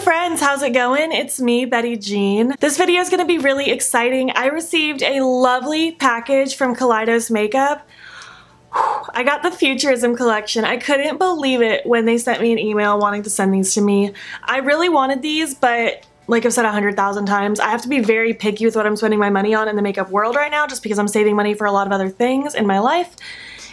friends, how's it going? It's me, Betty Jean. This video is going to be really exciting. I received a lovely package from Kaleidos Makeup. I got the Futurism collection. I couldn't believe it when they sent me an email wanting to send these to me. I really wanted these, but like I've said 100,000 times, I have to be very picky with what I'm spending my money on in the makeup world right now, just because I'm saving money for a lot of other things in my life.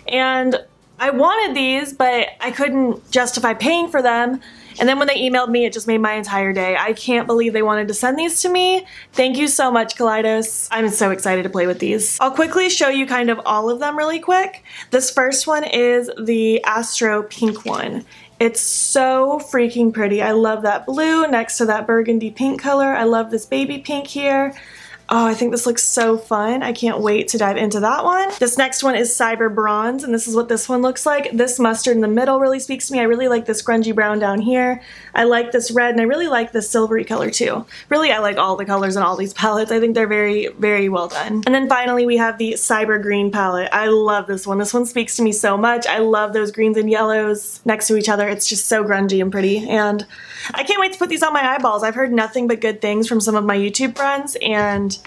And I wanted these, but I couldn't justify paying for them. And then when they emailed me, it just made my entire day. I can't believe they wanted to send these to me. Thank you so much, Kaleidos. I'm so excited to play with these. I'll quickly show you kind of all of them really quick. This first one is the Astro Pink one. It's so freaking pretty. I love that blue next to that burgundy pink color. I love this baby pink here. Oh, I think this looks so fun. I can't wait to dive into that one. This next one is Cyber Bronze, and this is what this one looks like. This mustard in the middle really speaks to me. I really like this grungy brown down here. I like this red, and I really like this silvery color too. Really, I like all the colors in all these palettes. I think they're very, very well done. And then finally, we have the Cyber Green palette. I love this one. This one speaks to me so much. I love those greens and yellows next to each other. It's just so grungy and pretty, and I can't wait to put these on my eyeballs. I've heard nothing but good things from some of my YouTube friends, and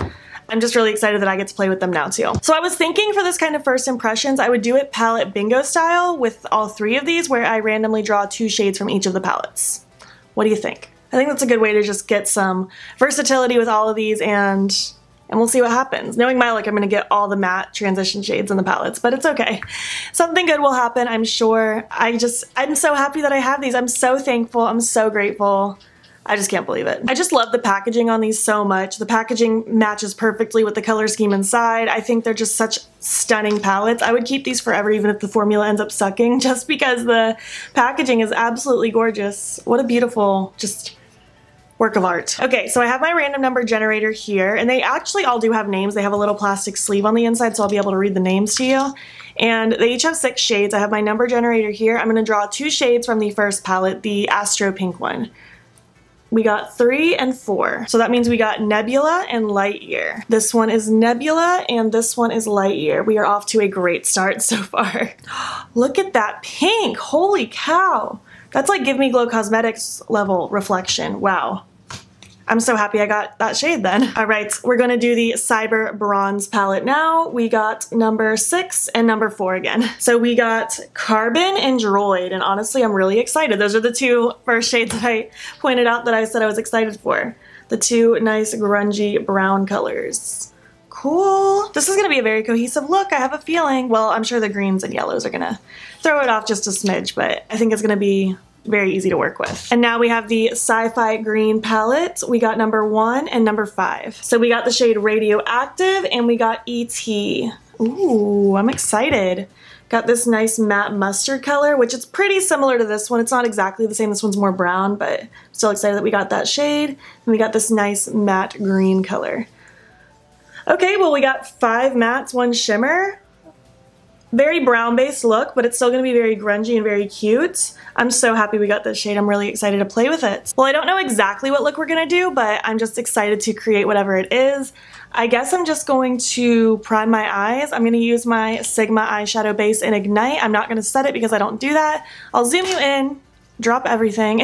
I'm just really excited that I get to play with them now too. So I was thinking for this kind of first impressions, I would do it palette bingo style with all three of these, where I randomly draw 2 shades from each of the palettes. What do you think? I think that's a good way to just get some versatility with all of these, and we'll see what happens. Knowing my luck, I'm gonna get all the matte transition shades in the palettes, but it's okay. Something good will happen, I'm sure. I'm so happy that I have these. I'm so thankful, I'm so grateful. I just can't believe it. I just love the packaging on these so much. The packaging matches perfectly with the color scheme inside. I think they're just such stunning palettes. I would keep these forever even if the formula ends up sucking, just because the packaging is absolutely gorgeous. What a beautiful, just work of art. Okay, so I have my random number generator here, and they actually all do have names. They have a little plastic sleeve on the inside, so I'll be able to read the names to you. And they each have 6 shades. I have my number generator here. I'm gonna draw 2 shades from the first palette, the Astro Pink one. We got 3 and 4. So that means we got Nebula and Light Year. This one is Nebula and this one is Light Year. We are off to a great start so far. Look at that pink, holy cow. That's like Give Me Glow Cosmetics level reflection, wow. I'm so happy I got that shade then. All right, we're gonna do the Cyber Bronze palette now. We got number 6 and number 4 again. So we got Carbon and Droid, and honestly, I'm really excited. Those are the 2 first shades that I pointed out that I said I was excited for. The 2 nice grungy brown colors. Cool. This is gonna be a very cohesive look, I have a feeling. Well, I'm sure the greens and yellows are gonna throw it off just a smidge, but I think it's gonna be very easy to work with. And now we have the Sci-Fi Green palette. We got number 1 and number 5. So we got the shade Radioactive and we got ET. Ooh, I'm excited. Got this nice matte mustard color, which is pretty similar to this one. It's not exactly the same. This one's more brown, but I'm still excited that we got that shade. And we got this nice matte green color. Okay, well we got 5 mattes, 1 shimmer. Very brown-based look, but it's still going to be very grungy and very cute. I'm so happy we got this shade. I'm really excited to play with it. Well, I don't know exactly what look we're going to do, but I'm just excited to create whatever it is. I guess I'm just going to prime my eyes. I'm going to use my Sigma eyeshadow base in Ignite. I'm not going to set it because I don't do that. I'll zoom you in, drop everything,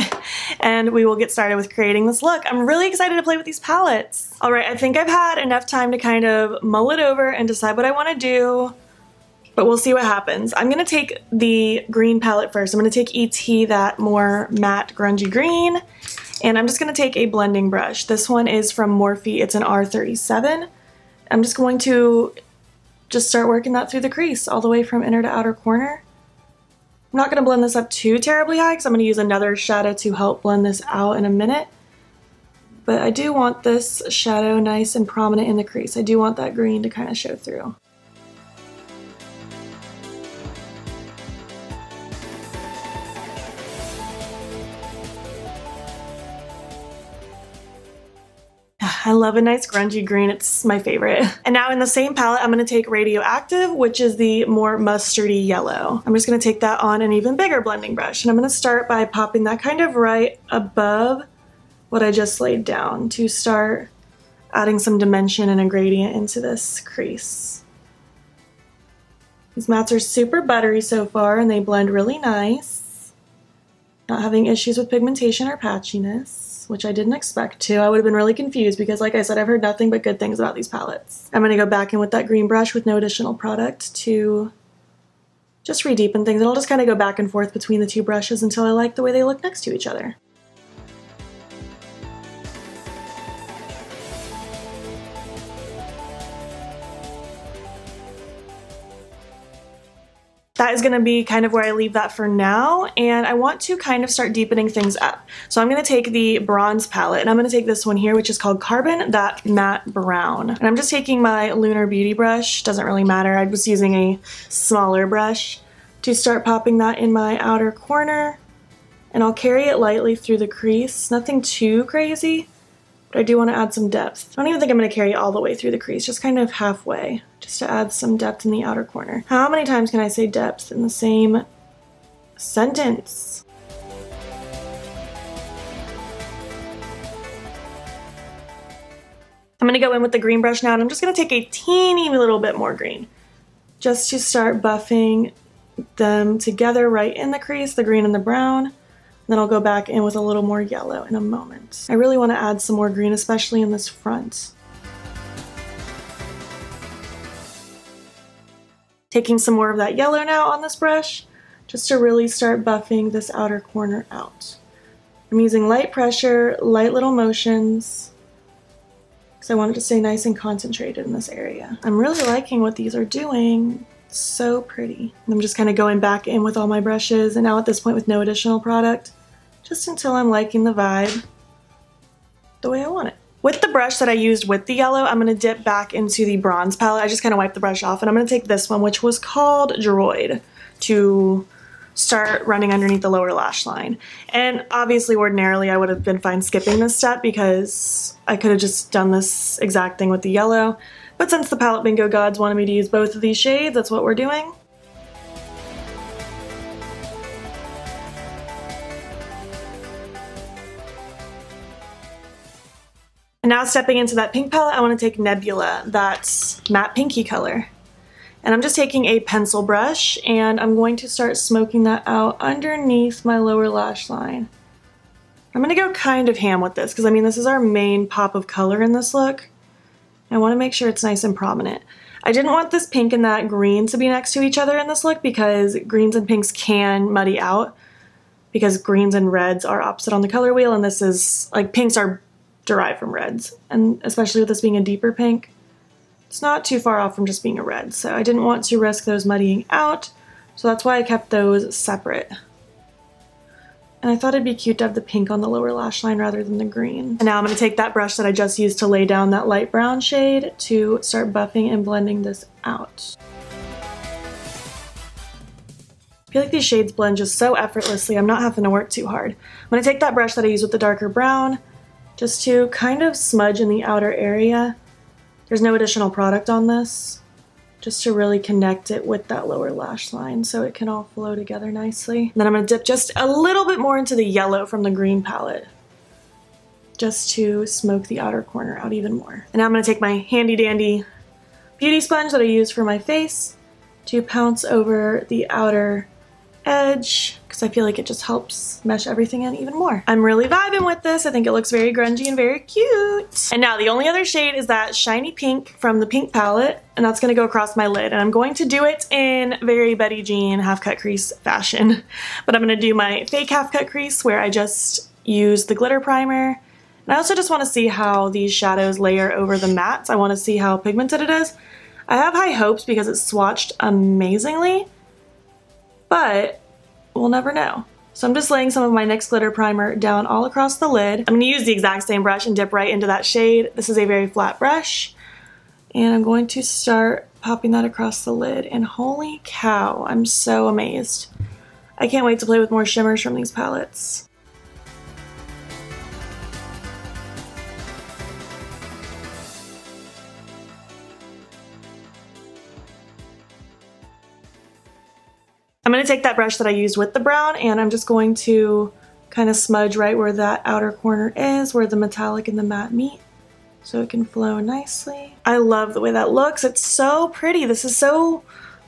and we will get started with creating this look. I'm really excited to play with these palettes. All right, I think I've had enough time to kind of mull it over and decide what I want to do. But we'll see what happens. I'm gonna take the green palette first. I'm gonna take ET, that more matte grungy green, and I'm just gonna take a blending brush. This one is from Morphe, it's an R37. I'm just going to start working that through the crease, all the way from inner to outer corner. I'm not gonna blend this up too terribly high because I'm gonna use another shadow to help blend this out in a minute. But I do want this shadow nice and prominent in the crease. I do want that green to kind of show through. I love a nice grungy green, it's my favorite. And now in the same palette, I'm gonna take Radioactive, which is the more mustardy yellow. I'm just gonna take that on an even bigger blending brush, and I'm gonna start by popping that kind of right above what I just laid down to start adding some dimension and a gradient into this crease. These mattes are super buttery so far, and they blend really nice. Not having issues with pigmentation or patchiness, which I didn't expect to. I would have been really confused because, like I said, I've heard nothing but good things about these palettes. I'm going to go back in with that green brush with no additional product to just re-deepen things, and I'll just kind of go back and forth between the two brushes until I like the way they look next to each other. That is going to be kind of where I leave that for now, and I want to kind of start deepening things up. So I'm going to take the bronze palette, and I'm going to take this one here, which is called Carbon, that matte brown. And I'm just taking my Lunar Beauty brush, doesn't really matter, I was using a smaller brush, to start popping that in my outer corner. And I'll carry it lightly through the crease, nothing too crazy, but I do want to add some depth. I don't even think I'm going to carry it all the way through the crease, just kind of halfway, just to add some depth in the outer corner. How many times can I say depth in the same sentence? I'm going to go in with the green brush now, and I'm just going to take a teeny little bit more green, just to start buffing them together right in the crease, the green and the brown. Then I'll go back in with a little more yellow in a moment. I really want to add some more green, especially in this front. Taking some more of that yellow now on this brush, just to really start buffing this outer corner out. I'm using light pressure, light little motions, because I want it to stay nice and concentrated in this area. I'm really liking what these are doing. It's so pretty. I'm just kind of going back in with all my brushes, and now at this point with no additional product, just until I'm liking the vibe the way I want it. With the brush that I used with the yellow, I'm going to dip back into the bronze palette. I just kind of wiped the brush off, and I'm going to take this one, which was called Droid, to start running underneath the lower lash line. And obviously, ordinarily, I would have been fine skipping this step because I could have just done this exact thing with the yellow. But since the palette bingo gods wanted me to use both of these shades, that's what we're doing. And now stepping into that pink palette, I want to take Nebula, that matte pinky color. And I'm just taking a pencil brush, and I'm going to start smoking that out underneath my lower lash line. I'm going to go kind of ham with this, because I mean this is our main pop of color in this look. I want to make sure it's nice and prominent. I didn't want this pink and that green to be next to each other in this look, because greens and pinks can muddy out, because greens and reds are opposite on the color wheel, and this is, like, pinks are derived from reds, and especially with this being a deeper pink, it's not too far off from just being a red, so I didn't want to risk those muddying out, so that's why I kept those separate. And I thought it'd be cute to have the pink on the lower lash line rather than the green. And now I'm going to take that brush that I just used to lay down that light brown shade to start buffing and blending this out. I feel like these shades blend just so effortlessly, I'm not having to work too hard. I'm going to take that brush that I used with the darker brown, just to kind of smudge in the outer area. There's no additional product on this, just to really connect it with that lower lash line so it can all flow together nicely. And then I'm going to dip just a little bit more into the yellow from the green palette, just to smoke the outer corner out even more. And now I'm going to take my handy dandy beauty sponge that I use for my face to pounce over the outer edge, because I feel like it just helps mesh everything in even more. I'm really vibing with this. I think it looks very grungy and very cute. And now the only other shade is that shiny pink from the pink palette, and that's going to go across my lid. And I'm going to do it in very Betty Jean half-cut crease fashion. But I'm going to do my fake half-cut crease where I just use the glitter primer. And I also just want to see how these shadows layer over the mattes. I want to see how pigmented it is. I have high hopes because it's swatched amazingly, but we'll never know. So I'm just laying some of my NYX glitter primer down all across the lid. I'm going to use the exact same brush and dip right into that shade. This is a very flat brush, and I'm going to start popping that across the lid, and holy cow, I'm so amazed. I can't wait to play with more shimmers from these palettes. I'm going to take that brush that I used with the brown, and I'm just going to kind of smudge right where that outer corner is, where the metallic and the matte meet, so it can flow nicely. I love the way that looks. It's so pretty. This is so,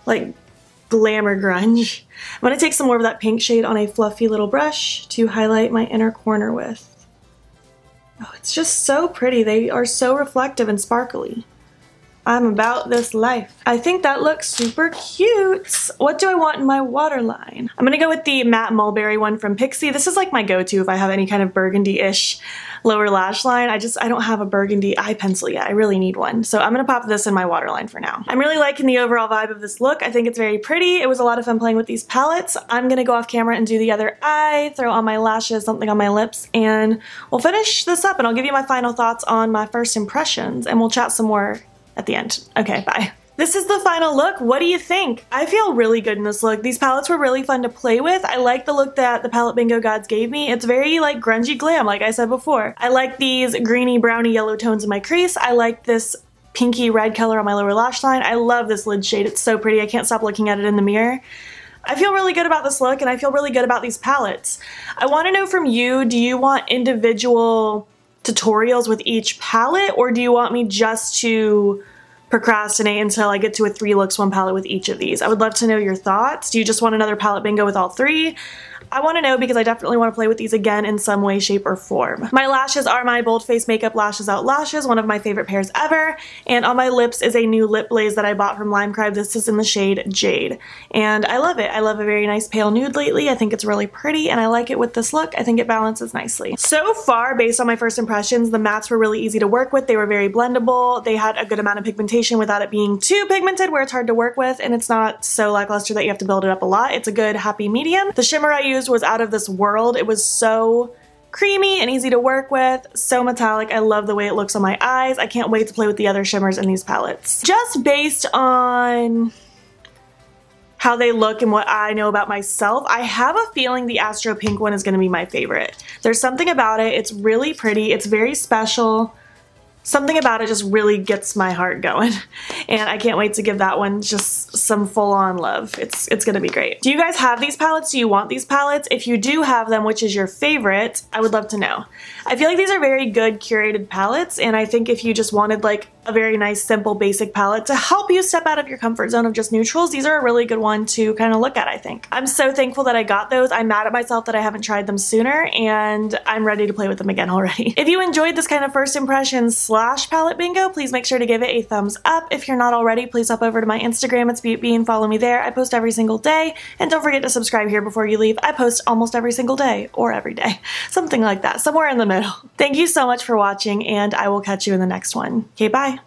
like, glamour grunge. I'm gonna take some more of that pink shade on a fluffy little brush to highlight my inner corner with. Oh, it's just so pretty. They are so reflective and sparkly. I'm about this life. I think that looks super cute. What do I want in my waterline? I'm gonna go with the matte mulberry one from Pixie. This is like my go-to if I have any kind of burgundy-ish lower lash line. I don't have a burgundy eye pencil yet. I really need one. So I'm gonna pop this in my waterline for now. I'm really liking the overall vibe of this look. I think it's very pretty. It was a lot of fun playing with these palettes. I'm gonna go off camera and do the other eye, throw on my lashes, something on my lips, and we'll finish this up and I'll give you my final thoughts on my first impressions and we'll chat some more at the end. Okay, bye. This is the final look. What do you think? I feel really good in this look. These palettes were really fun to play with. I like the look that the palette bingo gods gave me. It's very like grungy glam, like I said before. I like these greeny browny yellow tones in my crease. I like this pinky red color on my lower lash line. I love this lid shade. It's so pretty. I can't stop looking at it in the mirror. I feel really good about this look and I feel really good about these palettes. I want to know from you, do you want individual tutorials with each palette or do you want me just to procrastinate until I get to a 3 looks 1 palette with each of these? I would love to know your thoughts. Do you just want another palette bingo with all 3? I want to know because I definitely want to play with these again in some way, shape, or form. My lashes are my Bold Face Makeup Lashes Out Lashes, one of my favorite pairs ever. And on my lips is a new lip glaze that I bought from Lime Crime. This is in the shade Jade. And I love it. I love a very nice pale nude lately. I think it's really pretty and I like it with this look. I think it balances nicely. So far, based on my first impressions, the mattes were really easy to work with. They were very blendable. They had a good amount of pigmentation without it being too pigmented where it's hard to work with, and it's not so lackluster that you have to build it up a lot. It's a good happy medium. The shimmer I used was out of this world. It was so creamy and easy to work with, so metallic. I love the way it looks on my eyes. I can't wait to play with the other shimmers in these palettes. Just based on how they look and what I know about myself, I have a feeling the Astro Pink one is going to be my favorite. There's something about it. It's really pretty. It's very special. Something about it just really gets my heart going. And I can't wait to give that one just some full-on love. It's gonna be great. Do you guys have these palettes? Do you want these palettes? If you do have them, which is your favorite? I would love to know. I feel like these are very good curated palettes, and I think if you just wanted like a very nice, simple, basic palette to help you step out of your comfort zone of just neutrals, these are a really good one to kind of look at, I think. I'm so thankful that I got those. I'm mad at myself that I haven't tried them sooner, and I'm ready to play with them again already. If you enjoyed this kind of first impressions / palette bingo, please make sure to give it a thumbs up. If you're not already, please hop over to my Instagram. It's beautbean. Follow me there. I post every single day, and don't forget to subscribe here before you leave. I post almost every single day, or every day. Something like that. Somewhere in the middle. Thank you so much for watching, and I will catch you in the next one. Okay, bye.